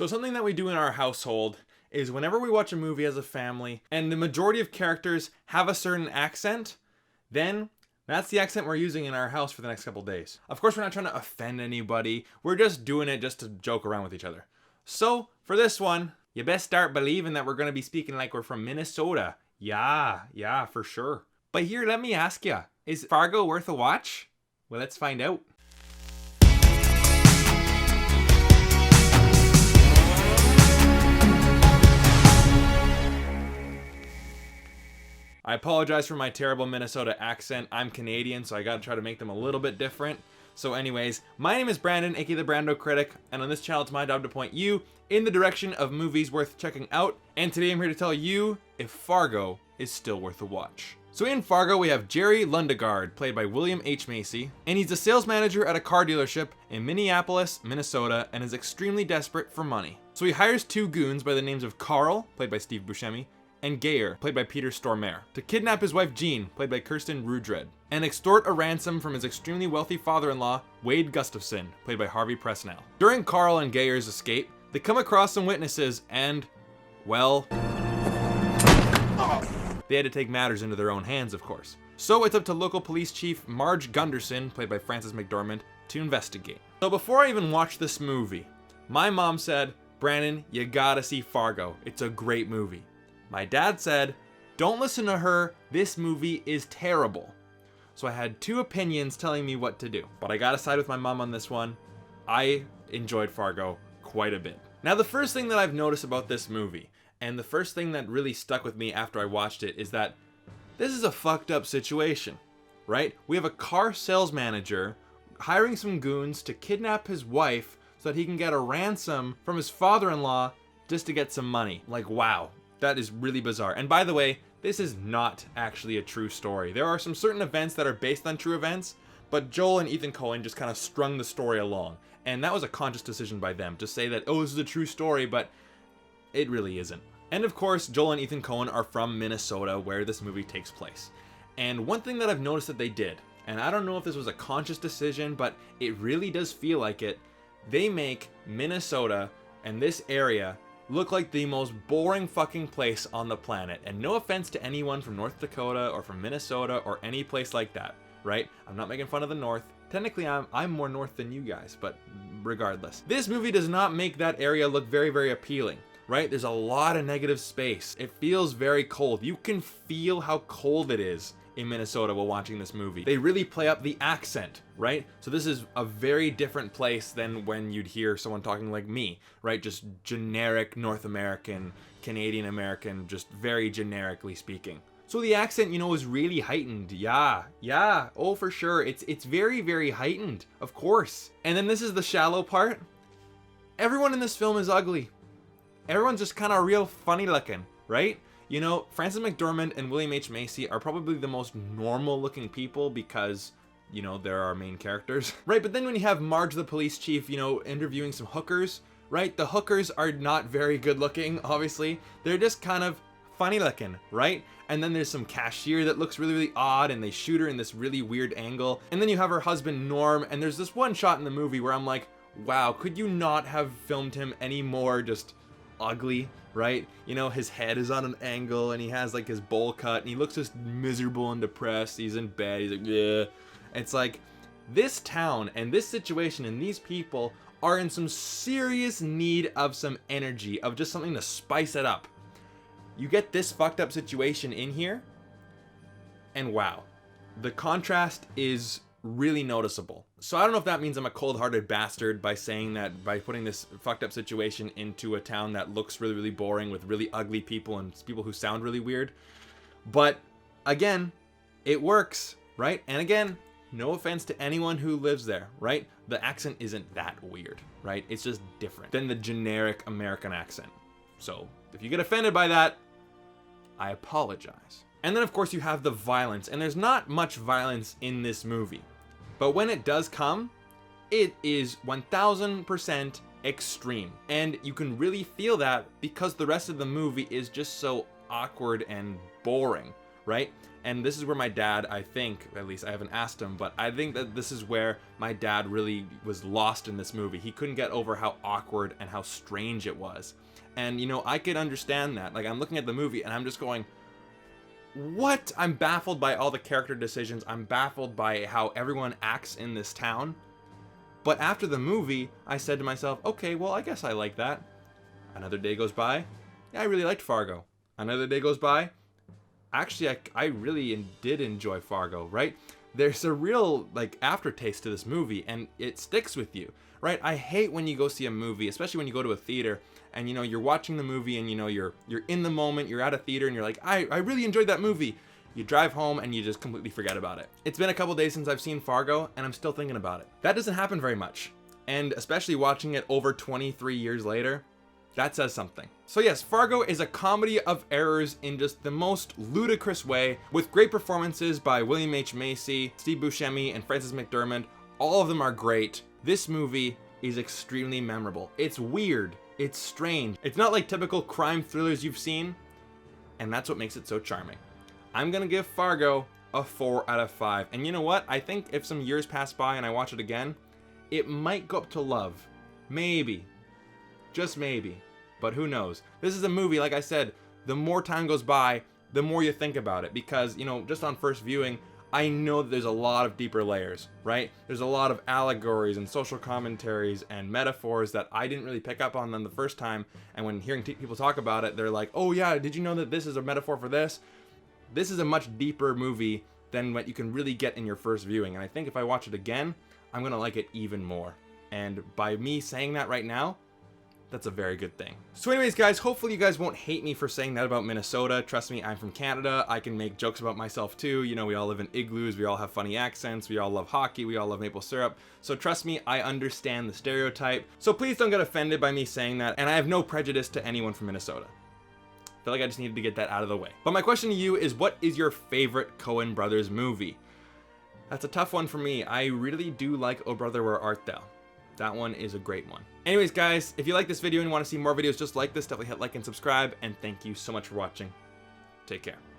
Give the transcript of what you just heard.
So something that we do in our household is whenever we watch a movie as a family and the majority of characters have a certain accent, then that's the accent we're using in our house for the next couple days. Of course, we're not trying to offend anybody. We're just doing it just to joke around with each other. So for this one, you best start believing that we're going to be speaking like we're from Minnesota. Yeah, for sure. But here, let me ask you, is Fargo worth a watch? Well, let's find out. I apologize for my terrible Minnesota accent. I'm Canadian, so I gotta try to make them a little bit different. So anyways, my name is Brandon, aka the BrandoCritic, and on this channel it's my job to point you in the direction of movies worth checking out. And today I'm here to tell you if Fargo is still worth a watch. So in Fargo, we have Jerry Lundegaard, played by William H. Macy, and he's a sales manager at a car dealership in Minneapolis, Minnesota, and is extremely desperate for money. So he hires two goons by the names of Carl, played by Steve Buscemi, and Geyer, played by Peter Stormare, to kidnap his wife Jean, played by Kirsten Rudred, and extort a ransom from his extremely wealthy father-in-law, Wade Gustafson, played by Harvey Presnell. During Carl and Geyer's escape, they come across some witnesses and, well, they had to take matters into their own hands, of course. So it's up to local police chief Marge Gunderson, played by Frances McDormand, to investigate. So before I even watched this movie, my mom said, "Brandon, you gotta see Fargo. It's a great movie." My dad said, "Don't listen to her, this movie is terrible." So I had two opinions telling me what to do, but I gotta side with my mom on this one. I enjoyed Fargo quite a bit. Now the first thing that I've noticed about this movie, and the first thing that really stuck with me after I watched it, is that this is a fucked up situation, right? We have a car sales manager hiring some goons to kidnap his wife so that he can get a ransom from his father-in-law just to get some money. Like, wow. That is really bizarre. And by the way, this is not actually a true story. There are some certain events that are based on true events, but Joel and Ethan Coen just kind of strung the story along. And that was a conscious decision by them to say that, oh, this is a true story, but it really isn't. And of course, Joel and Ethan Coen are from Minnesota, where this movie takes place. And one thing that I've noticed that they did, and I don't know if this was a conscious decision, but it really does feel like it, they make Minnesota and this area look like the most boring fucking place on the planet. And no offense to anyone from North Dakota or from Minnesota or any place like that, right? I'm not making fun of the North. Technically, I'm more North than you guys, but regardless. This movie does not make that area look very, very appealing, right? There's a lot of negative space. It feels very cold. You can feel how cold it is in Minnesota while watching this movie. They really play up the accent, right? So this is a very different place than when you'd hear someone talking like me, right? Just generic North American, Canadian American, just very generically speaking. So the accent, is really heightened. Yeah, oh for sure. It's very, very heightened, of course. And then this is the shallow part. Everyone in this film is ugly. Everyone's just kind of real funny looking, right? Frances McDormand and William H. Macy are probably the most normal looking people because, they're our main characters. Right, but then when you have Marge the police chief, interviewing some hookers, right? The hookers are not very good looking, obviously. They're just kind of funny looking, right? And then there's some cashier that looks really, really odd and they shoot her in this really weird angle. And then you have her husband, Norm, and there's this one shot in the movie where I'm like, wow, could you not have filmed him any more just ugly, right? His head is on an angle and he has like his bowl cut and he looks just miserable and depressed. He's in bed. He's like, yeah. It's like this town and this situation and these people are in some serious need of some energy, of just something to spice it up. You get this fucked up situation in here and wow, the contrast is really noticeable. So I don't know if that means I'm a cold-hearted bastard by saying that, by putting this fucked up situation into a town that looks really, really boring with really ugly people and people who sound really weird. But again, it works, right? And again, no offense to anyone who lives there, right? The accent isn't that weird, right? It's just different than the generic American accent. So if you get offended by that, I apologize. And then of course you have the violence, and there's not much violence in this movie. But when it does come, it is 1000% extreme. And you can really feel that because the rest of the movie is just so awkward and boring, right? And this is where my dad, I think, at least I haven't asked him, but I think that this is where my dad really was lost in this movie. He couldn't get over how awkward and how strange it was. And, you know, I could understand that. Like, I'm looking at the movie and I'm just going, what? I'm baffled by all the character decisions. I'm baffled by how everyone acts in this town. But after the movie, I said to myself, okay, well, I guess I like that. Another day goes by. Yeah, I really liked Fargo. Another day goes by. Actually, I really did enjoy Fargo, right? There's a real, like, aftertaste to this movie, and it sticks with you, right? I hate when you go see a movie, especially when you go to a theater, and, you know, you're watching the movie, and, you know, you're in the moment, you're at a theater, and you're like, I really enjoyed that movie. You drive home, and you just completely forget about it. It's been a couple days since I've seen Fargo, and I'm still thinking about it. That doesn't happen very much, and especially watching it over 23 years later, that says something. So yes, Fargo is a comedy of errors in just the most ludicrous way, with great performances by William H. Macy, Steve Buscemi, and Frances McDormand. All of them are great. This movie is extremely memorable. It's weird. It's strange. It's not like typical crime thrillers you've seen, and that's what makes it so charming. I'm gonna give Fargo a 4 out of 5. And you know what? I think if some years pass by and I watch it again, it might go up to love. Maybe. Just maybe, but who knows? This is a movie, like I said, the more time goes by, the more you think about it, because, you know, just on first viewing, I know that there's a lot of deeper layers, right? There's a lot of allegories and social commentaries and metaphors that I didn't really pick up on them the first time, and when hearing people talk about it, they're like, oh yeah, did you know that this is a metaphor for this? This is a much deeper movie than what you can really get in your first viewing, and I think if I watch it again, I'm gonna like it even more. And by me saying that right now, that's a very good thing. So anyways, guys, hopefully you guys won't hate me for saying that about Minnesota. Trust me, I'm from Canada. I can make jokes about myself too. You know, we all live in igloos. We all have funny accents. We all love hockey. We all love maple syrup. So trust me, I understand the stereotype. So please don't get offended by me saying that. And I have no prejudice to anyone from Minnesota. I feel like I just needed to get that out of the way. But my question to you is, what is your favorite Coen Brothers movie? That's a tough one for me. I really do like Oh Brother, Where Art Thou? That one is a great one. Anyways, guys, if you like this video and want to see more videos just like this, definitely hit like and subscribe, and thank you so much for watching. Take care.